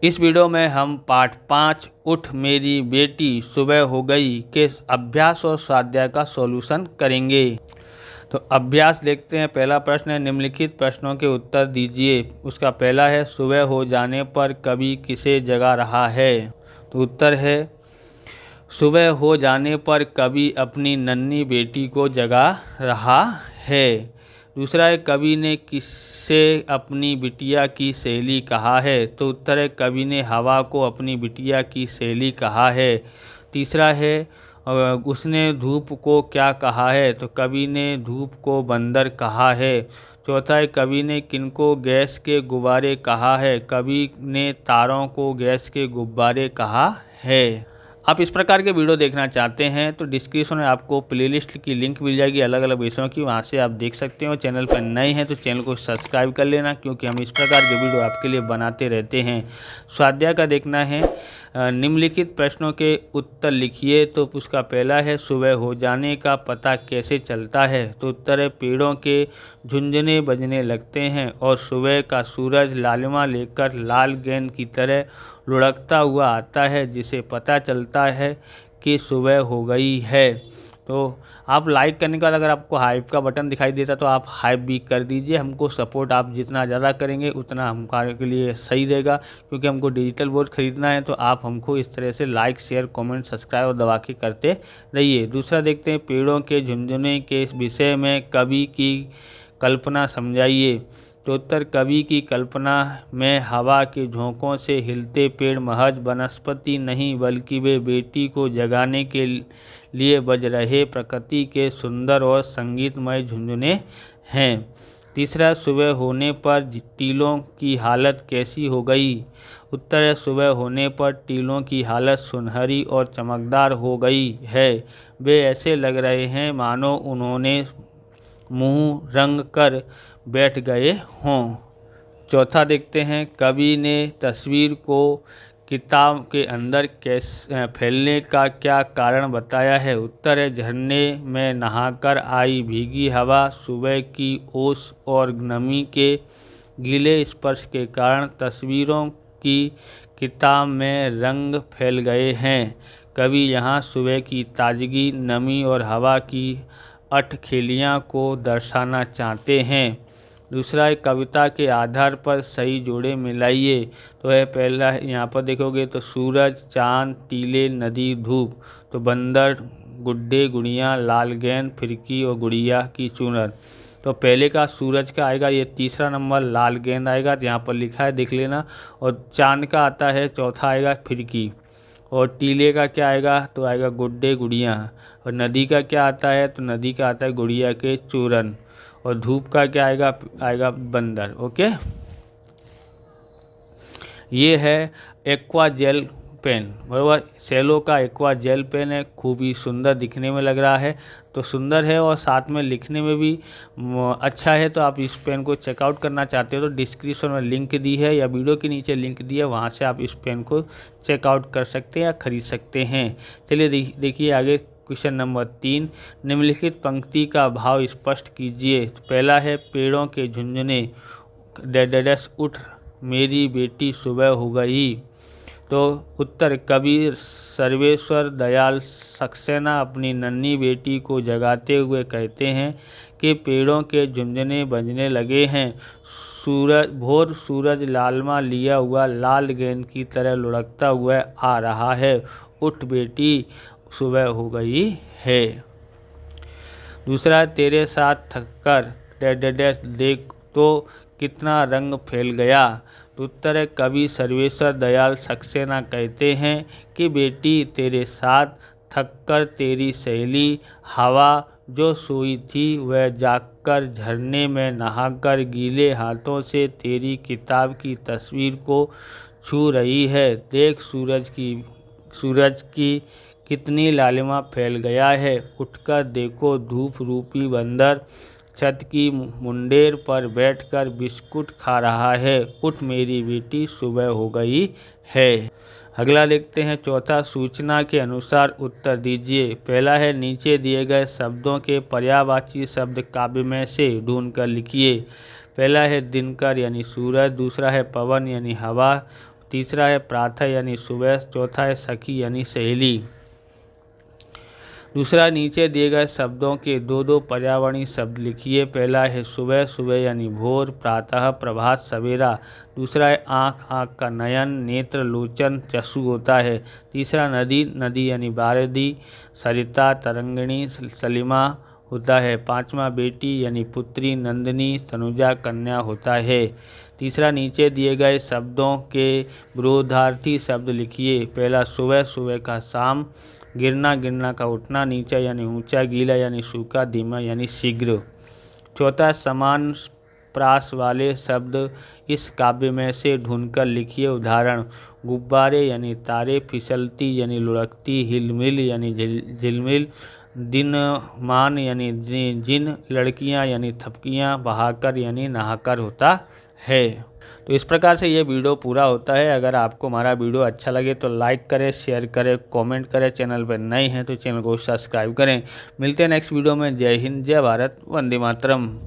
इस वीडियो में हम पाठ 5 उठ मेरी बेटी सुबह हो गई के अभ्यास और स्वाध्याय का सॉल्यूशन करेंगे। तो अभ्यास देखते हैं। पहला प्रश्न है, निम्नलिखित प्रश्नों के उत्तर दीजिए। उसका पहला है, सुबह हो जाने पर कवि किसे जगा रहा है? तो उत्तर है, सुबह हो जाने पर कवि अपनी नन्ही बेटी को जगा रहा है। दूसरा है, कवि ने किससे अपनी बिटिया की सहेली कहा है? तो उत्तर है, कवि ने हवा को अपनी बिटिया की सहेली कहा है। तीसरा है, उसने धूप को क्या कहा है? तो कवि ने धूप को बंदर कहा है। चौथा है, कवि ने किनको गैस के गुब्बारे कहा है? कवि ने तारों को गैस के गुब्बारे कहा है। आप इस प्रकार के वीडियो देखना चाहते हैं तो डिस्क्रिप्शन में आपको प्लेलिस्ट की लिंक मिल जाएगी अलग अलग विषयों की, वहां से आप देख सकते हो। चैनल पर नए हैं तो चैनल को सब्सक्राइब कर लेना, क्योंकि हम इस प्रकार के वीडियो आपके लिए बनाते रहते हैं। स्वाध्याय का देखना है, निम्नलिखित प्रश्नों के उत्तर लिखिए। तो उसका पहला है, सुबह हो जाने का पता कैसे चलता है? तो उत्तर है, पेड़ों के झुंझुने बजने लगते हैं और सुबह का सूरज लालिमा लेकर लाल गेंद की तरह लुढ़कता हुआ आता है, जिसे पता चलता है कि सुबह हो गई है। तो आप लाइक करने के बाद अगर आपको हाइप का बटन दिखाई देता तो आप हाइप भी कर दीजिए। हमको सपोर्ट आप जितना ज़्यादा करेंगे उतना हमारे के लिए सही रहेगा, क्योंकि हमको डिजिटल बोर्ड ख़रीदना है। तो आप हमको इस तरह से लाइक, शेयर, कमेंट, सब्सक्राइब और दबा के करते रहिए। दूसरा देखते हैं, पेड़ों के झुंझुने के विषय में कवि की कल्पना समझाइए। तो उत्तर, कवि की कल्पना में हवा के झोंकों से हिलते पेड़ महज वनस्पति नहीं, बल्कि वे बेटी को जगाने के लिए बज रहे प्रकृति के सुंदर और संगीतमय झुंझुने हैं। तीसरा, सुबह होने पर टीलों की हालत कैसी हो गई? उत्तर है, सुबह होने पर टीलों की हालत सुनहरी और चमकदार हो गई है। वे ऐसे लग रहे हैं मानो उन्होंने मुंह रंग कर बैठ गए हों। चौथा देखते हैं, कवि ने तस्वीर को किताब के अंदर कैसे फैलने का क्या कारण बताया है? उत्तर है, झरने में नहाकर आई भीगी हवा, सुबह की ओस और नमी के गीले स्पर्श के कारण तस्वीरों की किताब में रंग फैल गए हैं। कवि यहाँ सुबह की ताजगी, नमी और हवा की अठखेलियाँ को दर्शाना चाहते हैं। दूसरा है, कविता के आधार पर सही जोड़े मिलाइए। तो है पहला, यहाँ पर देखोगे तो सूरज, चांद, टीले, नदी, धूप। तो बंदर, गुड्डे, गुड़िया, लाल गेंद, फिरकी और गुड़िया की चुनर। तो पहले का सूरज का आएगा, ये तीसरा नंबर लाल गेंद आएगा, तो यहाँ पर लिखा है देख लेना। और चांद का आता है, चौथा आएगा फिरकी। और टीले का क्या आएगा? तो आएगा गुड्डे, गुड़िया। और नदी का क्या आता है? तो नदी का आता है गुड़िया के चूरन। और धूप का क्या आएगा? आएगा बंदर। ओके, ये है एक्वा जेल पेन, बराबर। सेलो का एक्वा जेल पेन है, खूब ही सुंदर दिखने में लग रहा है। तो सुंदर है और साथ में लिखने में भी अच्छा है। तो आप इस पेन को चेकआउट करना चाहते हो तो डिस्क्रिप्शन में लिंक दी है या वीडियो के नीचे लिंक दी है, वहाँ से आप इस पेन को चेकआउट कर सकते हैं या खरीद सकते हैं। चलिए देखिए आगे क्वेश्चन नंबर 3, निम्नलिखित पंक्ति का भाव स्पष्ट कीजिए। पहला है, पेड़ों के झुंझुने डैश उठ मेरी बेटी सुबह हो गई। तो उत्तर, कवि सर्वेश्वर दयाल सक्सेना अपनी नन्ही बेटी को जगाते हुए कहते हैं कि पेड़ों के झुंझुने बजने लगे हैं। भोर सूरज लालमा लिया हुआ लाल गेंद की तरह लुढ़कता हुआ आ रहा है। उठ बेटी सुबह हो गई है। दूसरा, तेरे साथ थककर देख तो कितना रंग फैल गया। तो उत्तर है, कवि सर्वेश्वर दयाल सक्सेना कहते हैं कि बेटी तेरे साथ थककर तेरी सहेली हवा जो सोई थी वह जागकर झरने में नहाकर गीले हाथों से तेरी किताब की तस्वीर को छू रही है। देख सूरज की कितनी लालिमा फैल गया है। उठकर देखो धूप रूपी बंदर छत की मुंडेर पर बैठकर बिस्कुट खा रहा है। उठ मेरी बेटी सुबह हो गई है। अगला देखते हैं, चौथा, सूचना के अनुसार उत्तर दीजिए। पहला है, नीचे दिए गए शब्दों के पर्यायवाची शब्द काव्य में से ढूंढकर लिखिए। पहला है दिनकर यानी सूरज, दूसरा है पवन यानी हवा, तीसरा है प्रातः यानी सुबह, चौथा है सखी यानी सहेली। दूसरा, नीचे दिए गए शब्दों के दो दो पर्यायवाची शब्द लिखिए। पहला है सुबह, सुबह यानी भोर, प्रातः प्रभात सवेरा। दूसरा है आँख, आँख का नयन, नेत्र लोचन चक्षु होता है। तीसरा नदी, नदी यानी बारिधि, सरिता तरंगिणी सलिमा होता है। पांचवा बेटी यानी पुत्री, नंदिनी तनुजा कन्या होता है। तीसरा, नीचे दिए गए शब्दों के विरोधार्थी शब्द लिखिए। पहला सुबह, सुबह का शाम, गिरना, गिरना का उठना, नीचा यानी ऊंचा, गीला यानी सूखा, धीमा यानी शीघ्र। चौथा, समान प्रास वाले शब्द इस काव्य में से ढूंढकर लिखिए। उदाहरण, गुब्बारे यानी तारे, फिसलती यानी लुढ़कती, हिलमिल यानी झिलमिल, दिनमान यानी जिन, लड़कियां यानी थपकियां, बहाकर यानी नहाकर होता है। तो इस प्रकार से ये वीडियो पूरा होता है। अगर आपको हमारा वीडियो अच्छा लगे तो लाइक करें, शेयर करें, कमेंट करें। चैनल पर नए हैं तो चैनल को सब्सक्राइब करें। मिलते हैं नेक्स्ट वीडियो में। जय हिंद, जय भारत, वंदे मातरम।